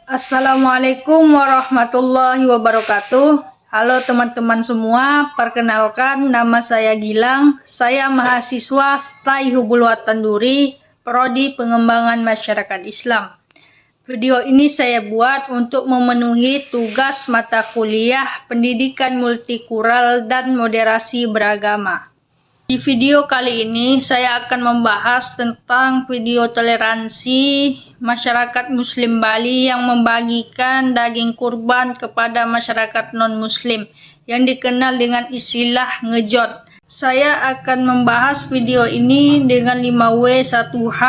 Assalamualaikum warahmatullahi wabarakatuh. Halo teman-teman semua, perkenalkan nama saya Gilang. Saya mahasiswa STAI Hubul Watan Duri, Prodi Pengembangan Masyarakat Islam. Video ini saya buat untuk memenuhi tugas mata kuliah Pendidikan Multikultural dan Moderasi Beragama. Di video kali ini saya akan membahas tentang video toleransi masyarakat Muslim Bali yang membagikan daging kurban kepada masyarakat non-Muslim yang dikenal dengan istilah ngejot. Saya akan membahas video ini dengan 5W1H.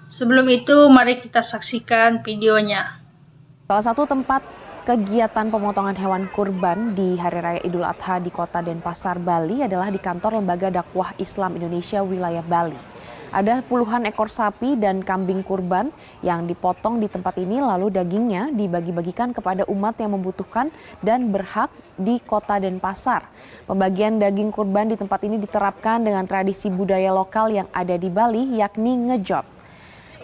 Sebelum itu, mari kita saksikan videonya. Salah satu tempat kegiatan pemotongan hewan kurban di Hari Raya Idul Adha di Kota Denpasar, Bali adalah di kantor Lembaga Dakwah Islam Indonesia wilayah Bali. Ada puluhan ekor sapi dan kambing kurban yang dipotong di tempat ini, lalu dagingnya dibagi-bagikan kepada umat yang membutuhkan dan berhak di Kota Denpasar. Pembagian daging kurban di tempat ini diterapkan dengan tradisi budaya lokal yang ada di Bali, yakni ngejot.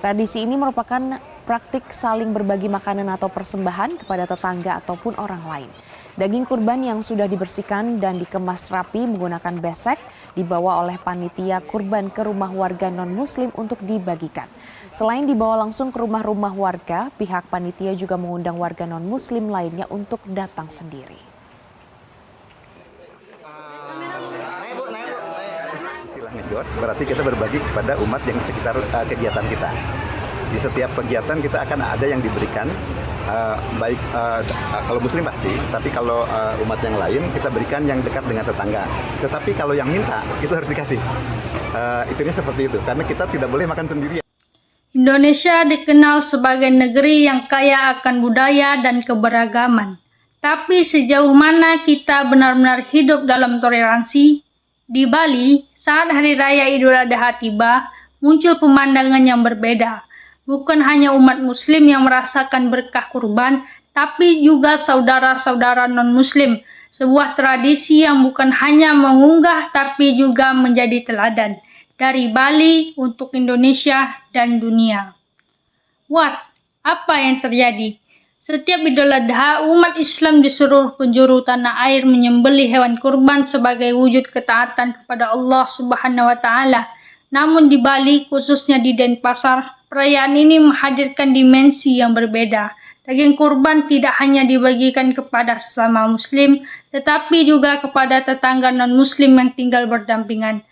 Tradisi ini merupakan praktik saling berbagi makanan atau persembahan kepada tetangga ataupun orang lain. Daging kurban yang sudah dibersihkan dan dikemas rapi menggunakan besek dibawa oleh panitia kurban ke rumah warga non-muslim untuk dibagikan. Selain dibawa langsung ke rumah-rumah warga, pihak panitia juga mengundang warga non-muslim lainnya untuk datang sendiri. Istilah ngejot berarti kita berbagi kepada umat yang di sekitar kegiatan kita. Di setiap kegiatan kita akan ada yang diberikan, baik kalau muslim pasti, tapi kalau umat yang lain kita berikan yang dekat dengan tetangga. Tetapi kalau yang minta itu harus dikasih. Itunya seperti itu, karena kita tidak boleh makan sendirian. Indonesia dikenal sebagai negeri yang kaya akan budaya dan keberagaman. Tapi sejauh mana kita benar-benar hidup dalam toleransi? Di Bali, saat Hari Raya Idul Adha tiba, muncul pemandangan yang berbeda. Bukan hanya umat muslim yang merasakan berkah kurban, tapi juga saudara-saudara non-muslim. Sebuah tradisi yang bukan hanya mengunggah, tapi juga menjadi teladan. Dari Bali untuk Indonesia dan dunia. Apa yang terjadi? Setiap Idul Adha, umat Islam di seluruh penjuru tanah air menyembelih hewan kurban sebagai wujud ketaatan kepada Allah Subhanahu wa Ta'ala. Namun di Bali, khususnya di Denpasar, perayaan ini menghadirkan dimensi yang berbeda. Daging kurban tidak hanya dibagikan kepada sesama muslim, tetapi juga kepada tetangga non-muslim yang tinggal berdampingan.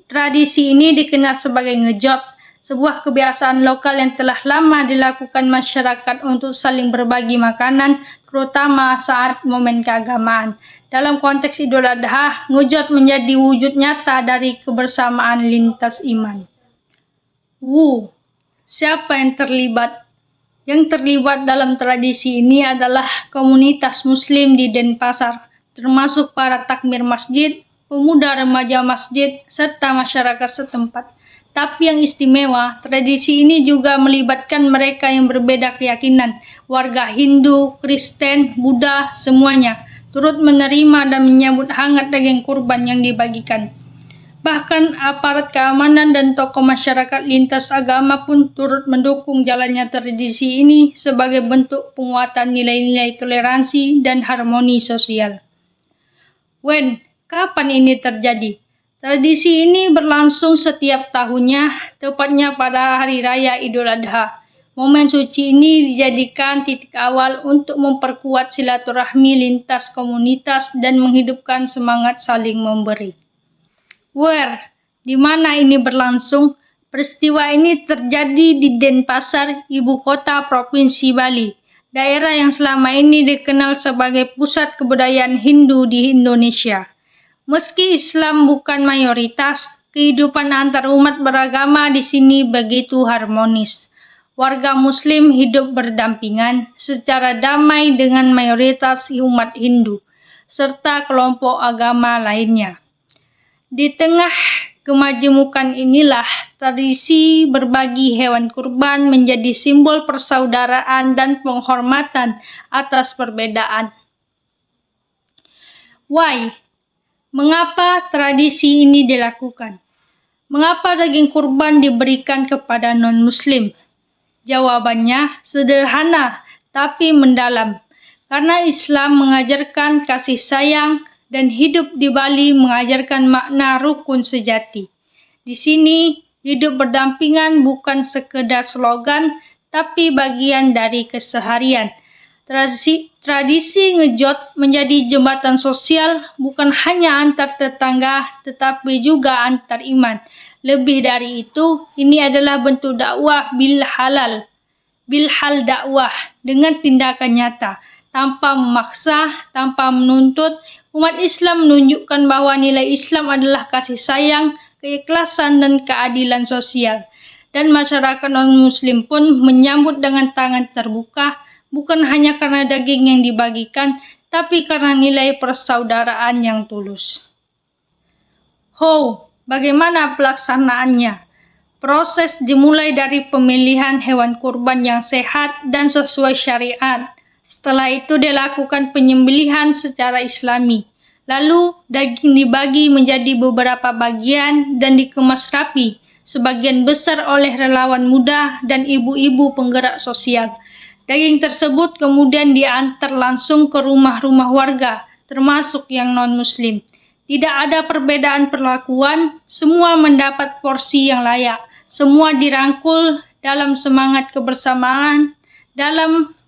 Tradisi ini dikenal sebagai ngejot, sebuah kebiasaan lokal yang telah lama dilakukan masyarakat untuk saling berbagi makanan, terutama saat momen keagamaan. Dalam konteks Idul Adha, ngejot menjadi wujud nyata dari kebersamaan lintas iman. Siapa yang terlibat? Yang terlibat dalam tradisi ini adalah komunitas muslim di Denpasar, termasuk para takmir masjid, pemuda remaja masjid, serta masyarakat setempat. Tapi yang istimewa, tradisi ini juga melibatkan mereka yang berbeda keyakinan, warga Hindu, Kristen, Buddha, semuanya, turut menerima dan menyambut hangat daging kurban yang dibagikan. Bahkan aparat keamanan dan tokoh masyarakat lintas agama pun turut mendukung jalannya tradisi ini sebagai bentuk penguatan nilai-nilai toleransi dan harmoni sosial. Kapan ini terjadi? Tradisi ini berlangsung setiap tahunnya, tepatnya pada Hari Raya Idul Adha. Momen suci ini dijadikan titik awal untuk memperkuat silaturahmi lintas komunitas dan menghidupkan semangat saling memberi. Di mana ini berlangsung? Peristiwa ini terjadi di Denpasar, ibu kota Provinsi Bali, daerah yang selama ini dikenal sebagai pusat kebudayaan Hindu di Indonesia. Meski Islam bukan mayoritas, kehidupan antar umat beragama di sini begitu harmonis. Warga Muslim hidup berdampingan secara damai dengan mayoritas umat Hindu, serta kelompok agama lainnya. Di tengah kemajemukan inilah, tradisi berbagi hewan kurban menjadi simbol persaudaraan dan penghormatan atas perbedaan. Mengapa tradisi ini dilakukan? Mengapa daging kurban diberikan kepada non-muslim? Jawabannya sederhana tapi mendalam. Karena Islam mengajarkan kasih sayang dan hidup di Bali mengajarkan makna rukun sejati. Di sini, hidup berdampingan bukan sekedar slogan, tapi bagian dari keseharian. Tradisi ngejot menjadi jembatan sosial bukan hanya antar tetangga, tetapi juga antar iman. Lebih dari itu, ini adalah bentuk dakwah bil hal dakwah dengan tindakan nyata. Tanpa memaksa, tanpa menuntut, umat Islam menunjukkan bahwa nilai Islam adalah kasih sayang, keikhlasan, dan keadilan sosial. Dan masyarakat non-muslim pun menyambut dengan tangan terbuka, bukan hanya karena daging yang dibagikan, tapi karena nilai persaudaraan yang tulus. Bagaimana pelaksanaannya? Proses dimulai dari pemilihan hewan kurban yang sehat dan sesuai syariat. Setelah itu dilakukan penyembelihan secara Islami. Lalu daging dibagi menjadi beberapa bagian dan dikemas rapi, sebagian besar oleh relawan muda dan ibu-ibu penggerak sosial. Daging tersebut kemudian diantar langsung ke rumah-rumah warga, termasuk yang non-muslim. Tidak ada perbedaan perlakuan, semua mendapat porsi yang layak. Semua dirangkul dalam semangat kebersamaan,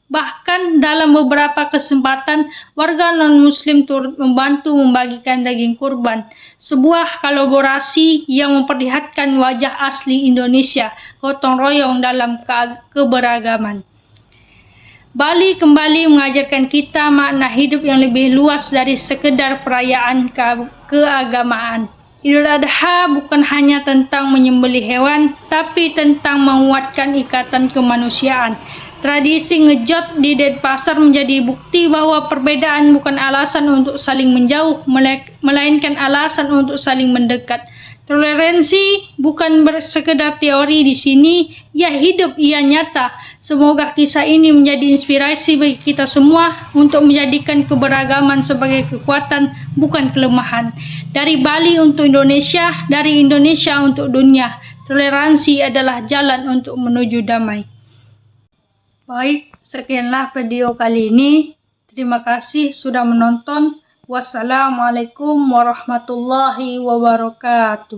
bahkan dalam beberapa kesempatan warga non-muslim turut membantu membagikan daging kurban. Sebuah kolaborasi yang memperlihatkan wajah asli Indonesia, gotong royong dalam keberagaman. Bali kembali mengajarkan kita makna hidup yang lebih luas dari sekedar perayaan keagamaan. Idul Adha bukan hanya tentang menyembelih hewan, tapi tentang menguatkan ikatan kemanusiaan. Tradisi ngejot di Denpasar menjadi bukti bahwa perbedaan bukan alasan untuk saling menjauh, melainkan alasan untuk saling mendekat. Toleransi bukan sekedar teori di sini, ia hidup, ia nyata. Semoga kisah ini menjadi inspirasi bagi kita semua untuk menjadikan keberagaman sebagai kekuatan, bukan kelemahan. Dari Bali untuk Indonesia, dari Indonesia untuk dunia. Toleransi adalah jalan untuk menuju damai. Baik, sekianlah video kali ini. Terima kasih sudah menonton. Wassalamualaikum warahmatullahi wabarakatuh.